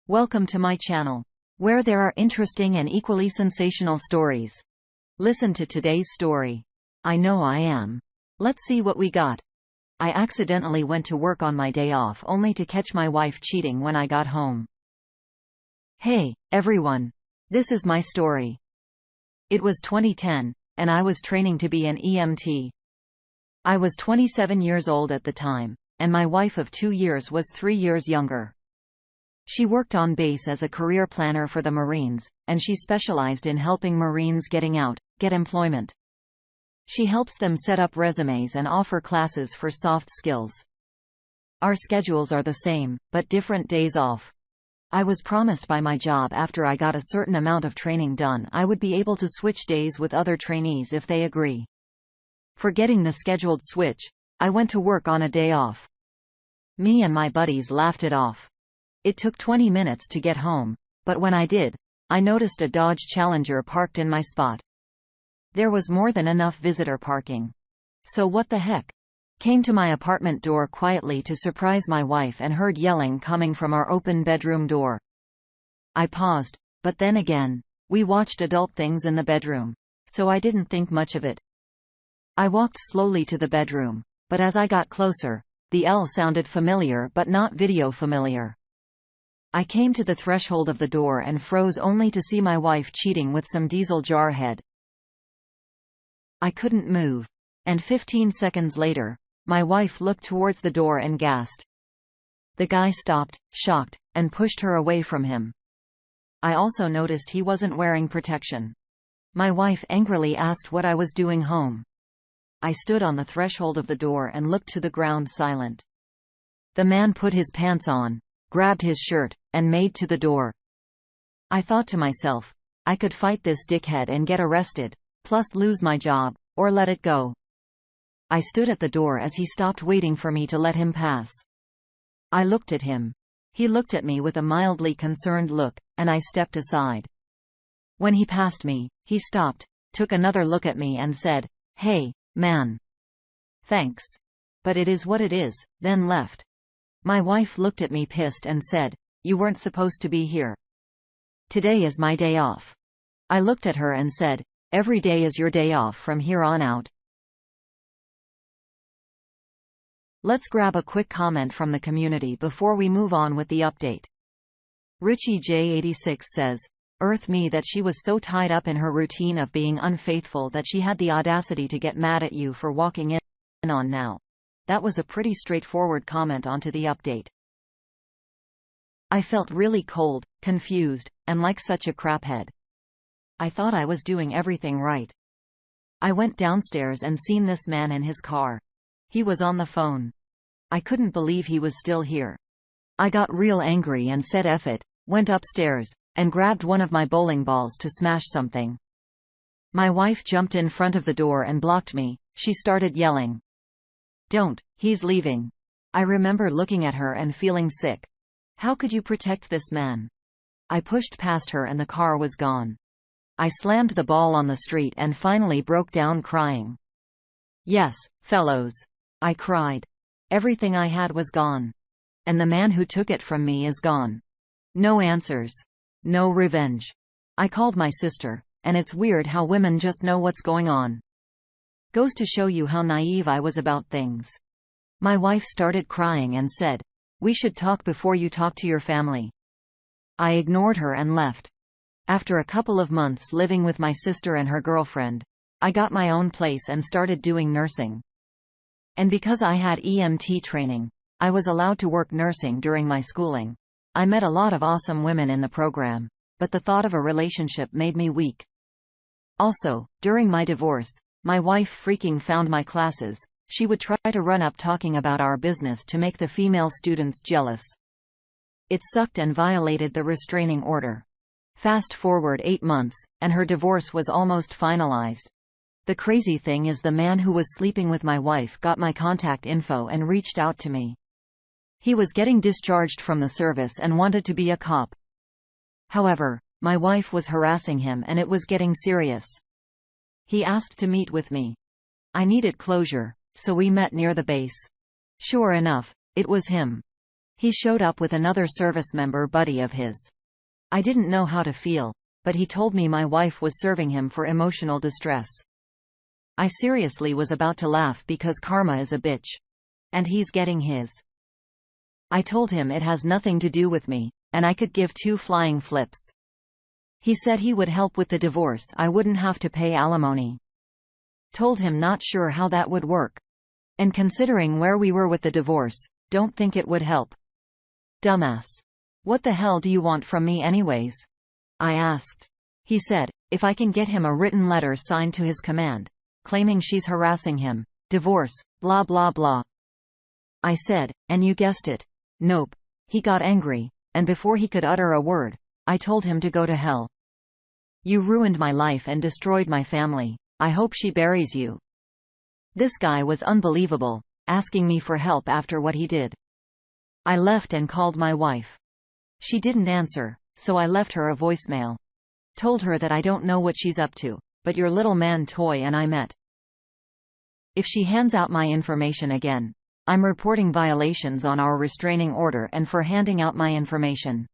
Welcome to my channel, where there are interesting and equally sensational stories. Listen to today's story. I know I am. Let's see what we got. I accidentally went to work on my day off only to catch my wife cheating when I got home. Hey, everyone. This is my story. It was 2010, and I was training to be an EMT. I was 27 years old at the time, and my wife of 2 years was 3 years younger. She worked on base as a career planner for the Marines, and she specialized in helping Marines get employment. She helps them set up resumes and offer classes for soft skills. Our schedules are the same, but different days off. I was promised by my job after I got a certain amount of training done I would be able to switch days with other trainees if they agree. Forgetting the scheduled switch, I went to work on a day off. Me and my buddies laughed it off. It took 20 minutes to get home, but when I did, I noticed a Dodge Challenger parked in my spot. There was more than enough visitor parking. So what the heck? Came to my apartment door quietly to surprise my wife and heard yelling coming from our open bedroom door. I paused, but then again, we watched adult things in the bedroom, so I didn't think much of it. I walked slowly to the bedroom, but as I got closer, the yell sounded familiar but not video familiar. I came to the threshold of the door and froze only to see my wife cheating with some diesel jarhead. I couldn't move, and 15 seconds later, my wife looked towards the door and gasped. The guy stopped, shocked, and pushed her away from him. I also noticed he wasn't wearing protection. My wife angrily asked what I was doing home. I stood on the threshold of the door and looked to the ground silent. The man put his pants on, grabbed his shirt, and made to the door. I thought to myself, I could fight this dickhead and get arrested, plus lose my job, or let it go. I stood at the door as he stopped waiting for me to let him pass. I looked at him. He looked at me with a mildly concerned look, and I stepped aside. When he passed me, he stopped, took another look at me and said, "Hey, man. Thanks. But it is what it is," then left. My wife looked at me pissed and said, "You weren't supposed to be here. Today is my day off." I looked at her and said, "Every day is your day off from here on out." Let's grab a quick comment from the community before we move on with the update. Richie J86 says, "Earth me that she was so tied up in her routine of being unfaithful that she had the audacity to get mad at you for walking in on now." That was a pretty straightforward comment onto the update. I felt really cold, confused, and like such a craphead. I thought I was doing everything right. I went downstairs and seen this man in his car. He was on the phone. I couldn't believe he was still here. I got real angry and said F it, went upstairs, and grabbed one of my bowling balls to smash something. My wife jumped in front of the door and blocked me. She started yelling, "Don't, he's leaving." I remember looking at her and feeling sick. How could you protect this man? I pushed past her and the car was gone. I slammed the ball on the street and finally broke down crying. "Yes, fellows," I cried. "Everything I had was gone. And the man who took it from me is gone. No answers. No revenge." I called my sister, and it's weird how women just know what's going on. Goes to show you how naive I was about things. My wife started crying and said, "We should talk before you talk to your family." I ignored her and left. After a couple of months living with my sister and her girlfriend, I got my own place and started doing nursing. And because I had EMT training, I was allowed to work nursing during my schooling. I met a lot of awesome women in the program, but the thought of a relationship made me weak. Also, during my divorce, my wife freaking found my classes. She would try to run up talking about our business to make the female students jealous. It sucked and violated the restraining order. Fast forward 8 months, and her divorce was almost finalized. The crazy thing is the man who was sleeping with my wife got my contact info and reached out to me. He was getting discharged from the service and wanted to be a cop. However, my wife was harassing him and it was getting serious. He asked to meet with me. I needed closure, so we met near the base. Sure enough, it was him. He showed up with another service member buddy of his. I didn't know how to feel, but he told me my wife was serving him for emotional distress. I seriously was about to laugh because karma is a bitch. And he's getting his. I told him it has nothing to do with me, and I could give two flying flips. He said he would help with the divorce, I wouldn't have to pay alimony. Told him not sure how that would work. And considering where we were with the divorce, don't think it would help. Dumbass. What the hell do you want from me anyways? I asked. He said, if I can get him a written letter signed to his command, claiming she's harassing him, divorce, blah blah blah. I said, and you guessed it. Nope. He got angry, and before he could utter a word, I told him to go to hell. You ruined my life and destroyed my family. I hope she buries you. This guy was unbelievable, asking me for help after what he did. I left and called my wife. She didn't answer, so I left her a voicemail. Told her that I don't know what she's up to, but your little man Toy and I met. If she hands out my information again, I'm reporting violations on our restraining order and for handing out my information.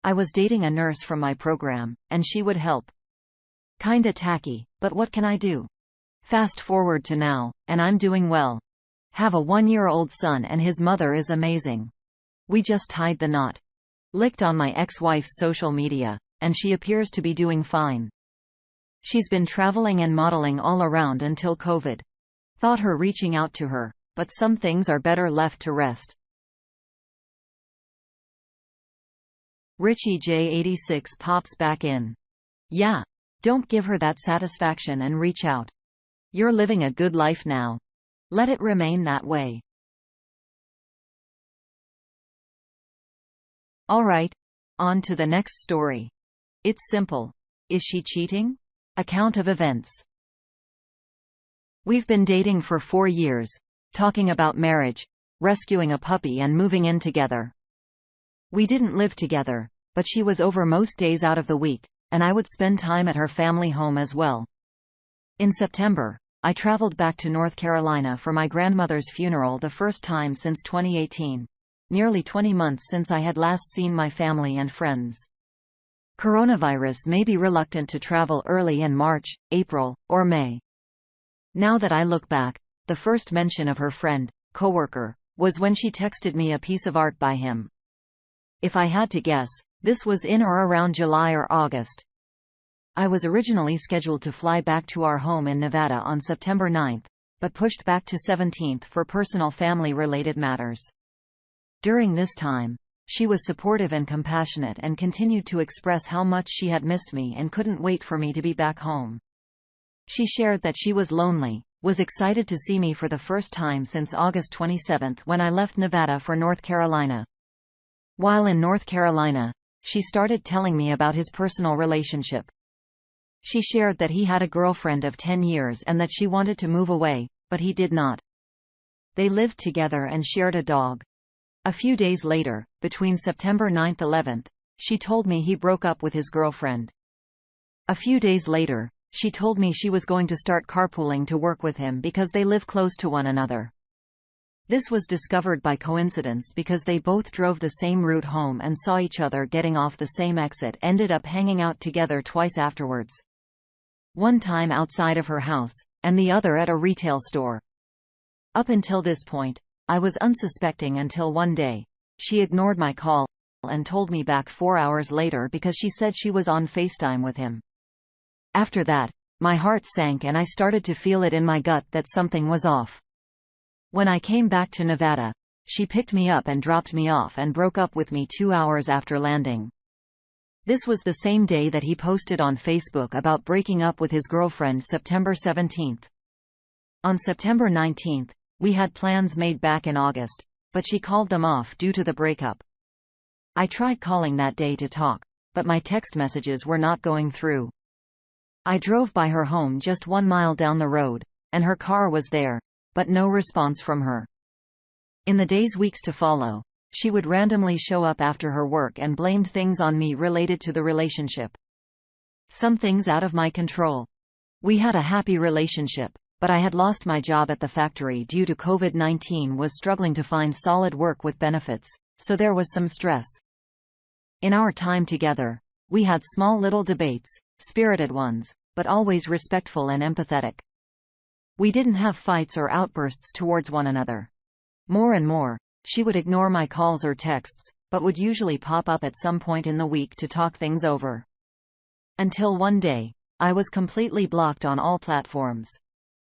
I was dating a nurse from my program, and she would help. Kinda tacky, but what can I do? Fast forward to now, and I'm doing well. Have a 1-year-old son and his mother is amazing. We just tied the knot. Licked on my ex-wife's social media, and she appears to be doing fine. She's been traveling and modeling all around until COVID. Thought her reaching out to her, but some things are better left to rest. Richie J86 pops back in. Yeah. Don't give her that satisfaction and reach out. You're living a good life now. Let it remain that way. Alright. On to the next story. It's simple. Is she cheating? Account of events. We've been dating for 4 years, talking about marriage, rescuing a puppy and moving in together. We didn't live together, but she was over most days out of the week, and I would spend time at her family home as well. In September, I traveled back to North Carolina for my grandmother's funeral, the first time since 2018. Nearly 20 months since I had last seen my family and friends. Coronavirus made me reluctant to travel early in March, April, or May. Now that I look back, the first mention of her friend, coworker, was when she texted me a piece of art by him. If I had to guess, this was in or around July or August. I was originally scheduled to fly back to our home in Nevada on September 9th, but pushed back to 17th for personal family-related matters. During this time, she was supportive and compassionate and continued to express how much she had missed me and couldn't wait for me to be back home. She shared that she was lonely, was excited to see me for the first time since August 27 when I left Nevada for North Carolina. While in North Carolina, she started telling me about his personal relationship. She shared that he had a girlfriend of 10 years and that she wanted to move away, but he did not. They lived together and shared a dog. A few days later, between September 9–11, she told me he broke up with his girlfriend. A few days later, she told me she was going to start carpooling to work with him because they live close to one another. This was discovered by coincidence because they both drove the same route home and saw each other getting off the same exit, ended up hanging out together twice afterwards. One time outside of her house, and the other at a retail store. Up until this point, I was unsuspecting until one day, she ignored my call and told me back 4 hours later because she said she was on FaceTime with him. After that, my heart sank and I started to feel it in my gut that something was off. When I came back to Nevada, she picked me up and dropped me off and broke up with me 2 hours after landing. This was the same day that he posted on Facebook about breaking up with his girlfriend September 17. On September 19, we had plans made back in August, but she called them off due to the breakup. I tried calling that day to talk, but my text messages were not going through. I drove by her home just 1 mile down the road, and her car was there, but no response from her. In the weeks to follow, she would randomly show up after her work and blamed things on me related to the relationship. Some things out of my control. We had a happy relationship, but I had lost my job at the factory due to COVID-19, was struggling to find solid work with benefits, so there was some stress. In our time together, we had small little debates, spirited ones, but always respectful and empathetic. We didn't have fights or outbursts towards one another. More and more, she would ignore my calls or texts, but would usually pop up at some point in the week to talk things over. Until one day, I was completely blocked on all platforms.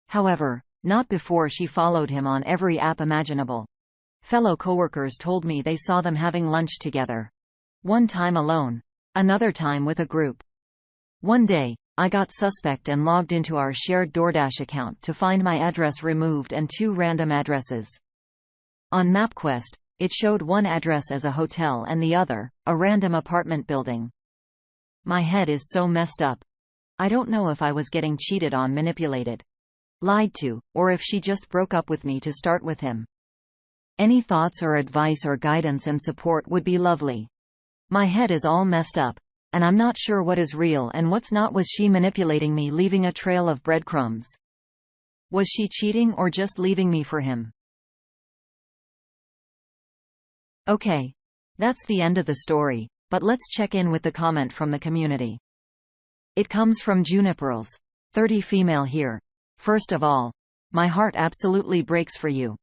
However, not before she followed him on every app imaginable. Fellow coworkers told me they saw them having lunch together. One time alone, another time with a group. One day, I got suspect and logged into our shared DoorDash account to find my address removed and 2 random addresses. On MapQuest, it showed one address as a hotel and the other, a random apartment building. My head is so messed up. I don't know if I was getting cheated on, manipulated, lied to, or if she just broke up with me to start with him. Any thoughts or advice or guidance and support would be lovely. My head is all messed up, and I'm not sure what is real and what's not. Was she manipulating me, leaving a trail of breadcrumbs? Was she cheating or just leaving me for him? Okay. That's the end of the story, but let's check in with the comment from the community. It comes from Juniperls, 30 female here. First of all, my heart absolutely breaks for you.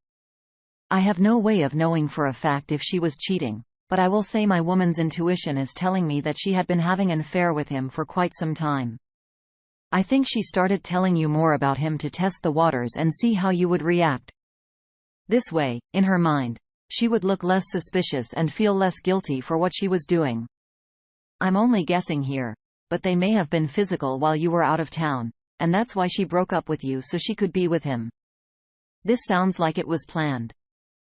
I have no way of knowing for a fact if she was cheating, but I will say my woman's intuition is telling me that she had been having an affair with him for quite some time. I think she started telling you more about him to test the waters and see how you would react. This way, in her mind, she would look less suspicious and feel less guilty for what she was doing. I'm only guessing here, but they may have been physical while you were out of town, and that's why she broke up with you, so she could be with him. This sounds like it was planned.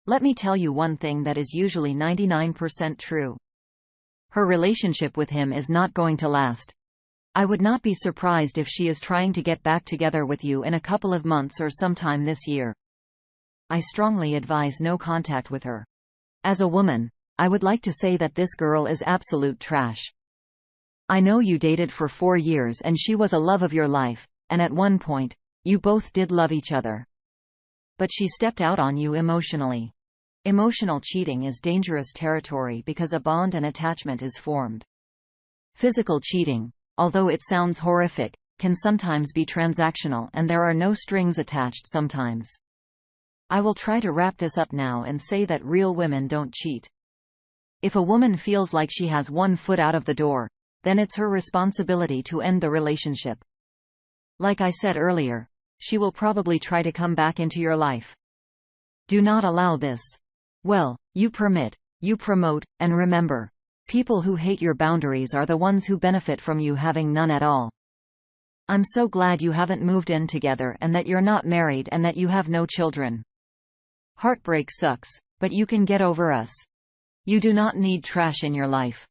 Let me tell you one thing that is usually 99% true. Her relationship with him is not going to last. I would not be surprised if she is trying to get back together with you in a couple of months or sometime this year. I strongly advise no contact with her. As a woman, I would like to say that this girl is absolute trash. I know you dated for 4 years and she was a love of your life, and at one point, you both did love each other. But she stepped out on you emotionally. Emotional cheating is dangerous territory because a bond and attachment is formed. Physical cheating, although it sounds horrific, can sometimes be transactional and there are no strings attached sometimes. I will try to wrap this up now and say that real women don't cheat. If a woman feels like she has one foot out of the door, then it's her responsibility to end the relationship. Like I said earlier, she will probably try to come back into your life. Do not allow this. Well, you permit, you promote, and remember, people who hate your boundaries are the ones who benefit from you having none at all. I'm so glad you haven't moved in together and that you're not married and that you have no children. Heartbreak sucks, but you can get over us. You do not need trash in your life.